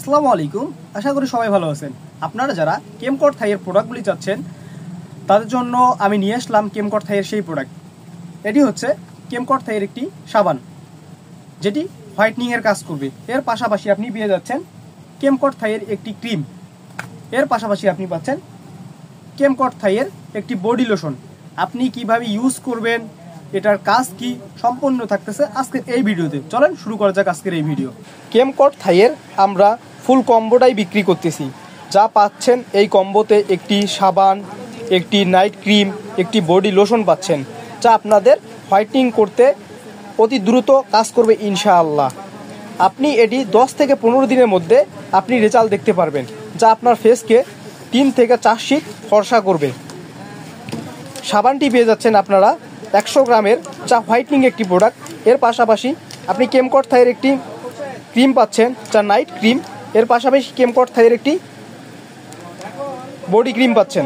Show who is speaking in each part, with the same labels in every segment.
Speaker 1: আসসালামু আলাইকুম। আশা করি সবাই ভালো আছেন। আপনারা যারা কেমকট থাইয়ের প্রোডাক্টগুলি চাচ্ছেন তাদের জন্য আমি নিয়ে আসলাম কেমকট থাইয়ের সেই প্রোডাক্ট। এটি হচ্ছে কেমকট থাইয়ের একটি সাবান, যেটি হোয়াইটনিংয়ের কাজ করবে। এর পাশাপাশি আপনি পেয়ে যাচ্ছেন কেমকট থাইয়ের একটি ক্রিম। এর পাশাপাশি আপনি পাচ্ছেন কেমকট থাইয়ের একটি বডি লোশন। আপনি কিভাবে ইউজ করবেন, এটার কাজ কি, সম্পূর্ণ থাকতেছে আজকের এই ভিডিওতে। চলেন শুরু করা যাক আজকের এই ভিডিও। কেমকট থাইয়ের আমরা ফুল কম্বোটাই বিক্রি করতেছি। যা পাচ্ছেন এই কম্বোতে একটি সাবান, একটি নাইট ক্রিম, একটি বডি লোশন পাচ্ছেন, যা আপনাদের হোয়াইটনিং করতে অতি দ্রুত কাজ করবে ইনশাআল্লাহ। আপনি এটি 10 থেকে 15 দিনের মধ্যে আপনি রেজাল্ট দেখতে পারবেন, যা আপনার ফেসকে 3 থেকে 4 শীট ফর্সা করবে। সাবানটি পেয়ে যাচ্ছেন আপনারা 100 গ্রামের, যা হোয়াইটনিং একটি প্রোডাক্ট। এর পাশাপাশি আপনি কেমকট থাইয়ের একটি ক্রিম পাচ্ছেন, যা নাইট ক্রিম। এর পাশাপাশি কেমকট থাইয়ের একটি বডি ক্রিম পাচ্ছেন।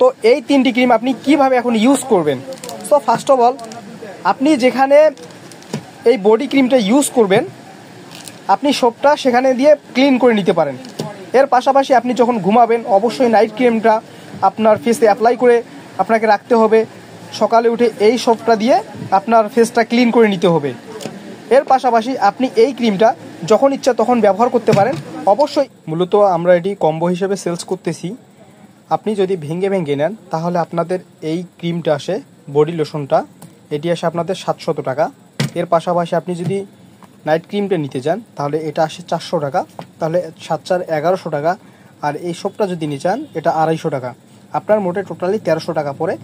Speaker 1: তো এই 3টি ক্রিম আপনি কিভাবে এখন ইউজ করবেন? সো ফার্স্ট অফ অল, আপনি যেখানে এই বডি ক্রিমটা ইউজ করবেন আপনি সোপটা সেখানে দিয়ে ক্লিন করে নিতে পারেন। এর পাশাপাশি আপনি যখন ঘুমাবেন অবশ্যই নাইট ক্রিমটা আপনার ফেসে অ্যাপ্লাই করে আপনাকে রাখতে হবে। সকালে উঠে এই সোপটা দিয়ে আপনার ফেসটা ক্লিন করে নিতে হবে। এর পাশাপাশি আপনি এই ক্রিমটা যখন ইচ্ছা তখন ব্যবহার করতে পারেন। অবশ্যই মূলত আমরা এটি কম্বো হিসেবে সেলস করতেছি। আপনি যদি ভেঙে নেন তাহলে আপনাদের এই ক্রিমটা আসে, বডি লোশনটা, এটি আসে আপনাদের 700 টাকা। এর পাশাপাশি আপনি যদি নাইট ক্রিমটা নিতে যান তাহলে এটা আসে 400 টাকা, তাহলে 7 4 1100 টাকা। আর এই সোপটা যদি নিতে চান এটা 250 টাকা। আপনার মোটে টোটালি 1300 টাকা পড়ে।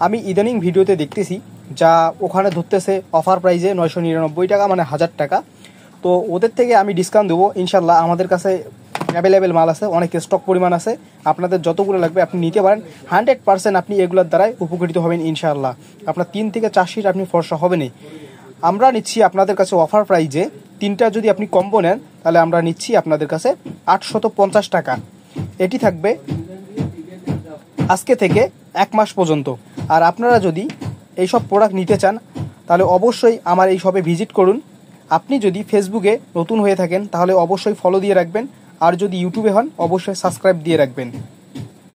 Speaker 1: আমি ইদানিং ভিডিওতে দেখতেছি যা ওখানে ধরতেছে অফার প্রাইজে 999 টাকা, মানে 1000 টাকা। তো ওদের থেকে আমি ডিসকাউন্ট দেবো ইনশাল্লাহ। আমাদের কাছে অ্যাভেলেবেল মাল আছে, অনেক স্টক পরিমাণ আছে। আপনাদের যতগুলো লাগবে আপনি নিতে পারেন। 100% আপনি এগুলোর দ্বারাই উপকৃত হবেন ইনশাআল্লাহ। আপনার 3 থেকে 4 শীট আপনি ফর্সা হবেনই। আমরা নিচ্ছি আপনাদের কাছে অফার প্রাইজে, 3টা যদি আপনি কম্বো নেন তাহলে আমরা নিচ্ছি আপনাদের কাছে 850 টাকা। এটি থাকবে আজকে থেকে 1 মাস পর্যন্ত। আর আপনারা যদি এইসব প্রোডাক্ট নিতে চান তাহলে অবশ্যই আমার এই শপে ভিজিট করুন। আপনি যদি ফেসবুকে নতুন হয়ে থাকেন তাহলে অবশ্যই ফলো দিয়ে রাখবেন, আর যদি ইউটিউবে হন অবশ্যই সাবস্ক্রাইব দিয়ে রাখবেন।